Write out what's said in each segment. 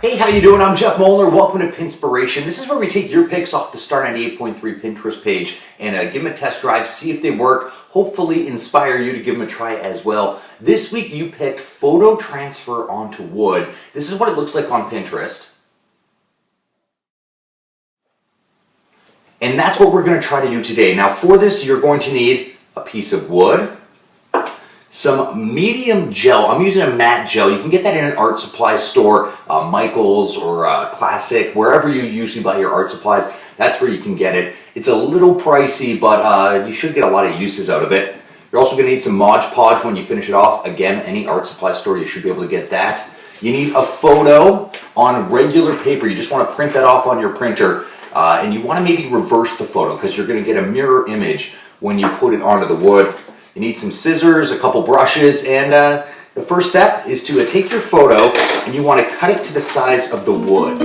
Hey, how you doing? I'm Jeff Molnar. Welcome to Pinspiration. This is where we take your picks off the Star 98.3 Pinterest page and give them a test drive, see if they work, hopefully inspire you to give them a try as well. This week you picked photo transfer onto wood. This is what it looks like on Pinterest. And that's what we're going to try to do today. Now for this, you're going to need a piece of wood, some medium gel. I'm using a matte gel. You can get that in an art supply store, Michael's or Classic, wherever you usually buy your art supplies. That's where you can get it. It's a little pricey, but you should get a lot of uses out of it. You're also going to need some Mod Podge when you finish it off. Again, any art supply store, you should be able to get that. You need a photo on regular paper. You just want to print that off on your printer. And you want to maybe reverse the photo because you're going to get a mirror image when you put it onto the wood. You need some scissors, a couple brushes, and the first step is to take your photo and you want to cut it to the size of the wood.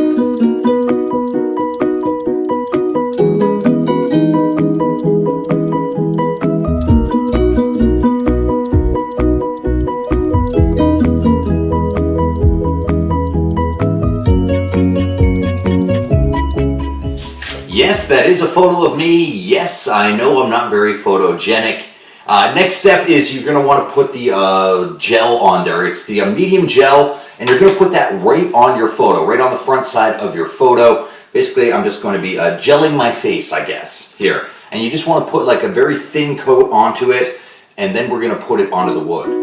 Yes, that is a photo of me. Yes, I know I'm not very photogenic. Next step is you're going to want to put the gel on there. It's the medium gel, and you're going to put that right on your photo, right on the front side of your photo. Basically, I'm just going to be gelling my face, I guess, here. And you just want to put like a very thin coat onto it, and then we're going to put it onto the wood.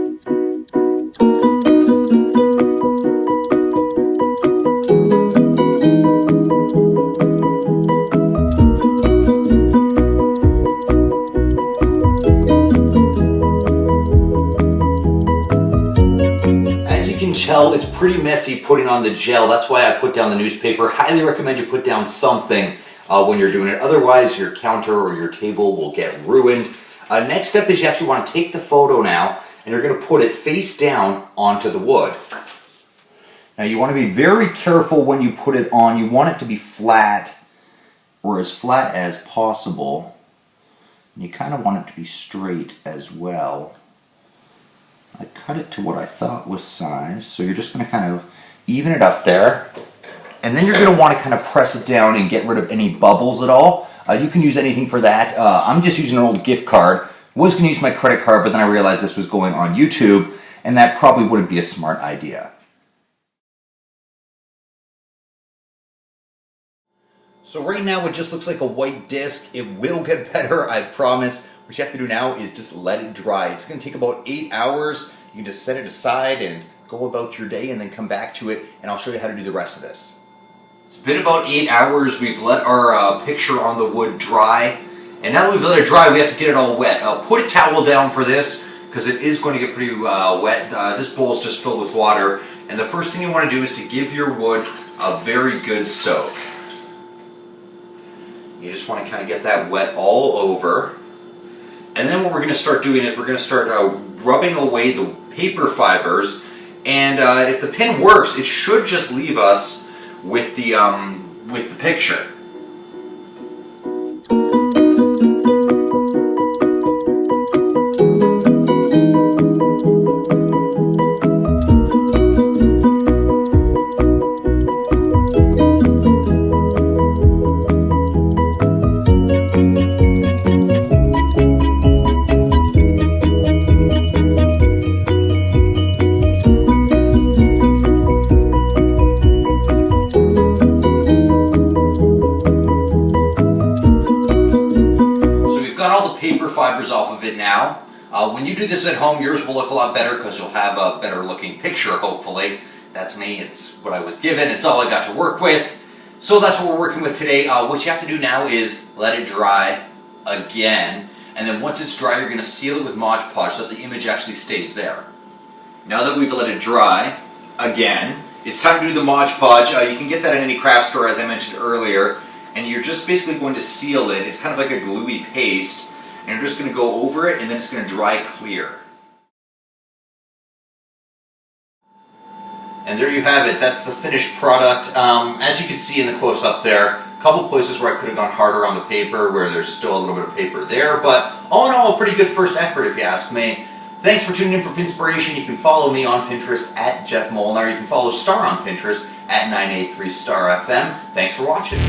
It's pretty messy putting on the gel. That's why I put down the newspaper. Highly recommend you put down something when you're doing it. Otherwise, your counter or your table will get ruined. Next step is you actually want to take the photo now and you're going to put it face down onto the wood. Now you want to be very careful when you put it on. You want it to be flat or as flat as possible. And you kind of want it to be straight as well. I cut it to what I thought was size, so you're just going to kind of even it up there. And then you're going to want to kind of press it down and get rid of any bubbles at all. You can use anything for that. I'm just using an old gift card. Was going to use my credit card, but then I realized this was going on YouTube, and that probably wouldn't be a smart idea. So right now it just looks like a white disc. It will get better, I promise. What you have to do now is just let it dry. It's going to take about 8 hours. You can just set it aside and go about your day and then come back to it, and I'll show you how to do the rest of this. It's been about 8 hours. We've let our picture on the wood dry, and now that we've let it dry, we have to get it all wet. Put a towel down for this because it is going to get pretty wet. This bowl is just filled with water, and the first thing you want to do is to give your wood a very good soak. You just want to kind of get that wet all over. And then what we're going to start doing is we're going to start rubbing away the paper fibers. And if the pen works, it should just leave us with the picture. Paper fibers off of it now. When you do this at home, yours will look a lot better because you'll have a better looking picture, hopefully. That's me, it's what I was given, it's all I got to work with. So that's what we're working with today. What you have to do now is let it dry again, and then once it's dry, you're going to seal it with Mod Podge so that the image actually stays there. Now that we've let it dry again, it's time to do the Mod Podge. You can get that in any craft store, as I mentioned earlier, and you're just basically going to seal it. It's kind of like a gluey paste. And you're just going to go over it, and then it's going to dry clear. And there you have it. That's the finished product. As you can see in the close-up there, a couple places where I could have gone harder on the paper, where there's still a little bit of paper there, but all in all, a pretty good first effort if you ask me. Thanks for tuning in for Pinspiration. You can follow me on Pinterest at Jeff Molnar. You can follow Star on Pinterest at 983 Star FM. Thanks for watching.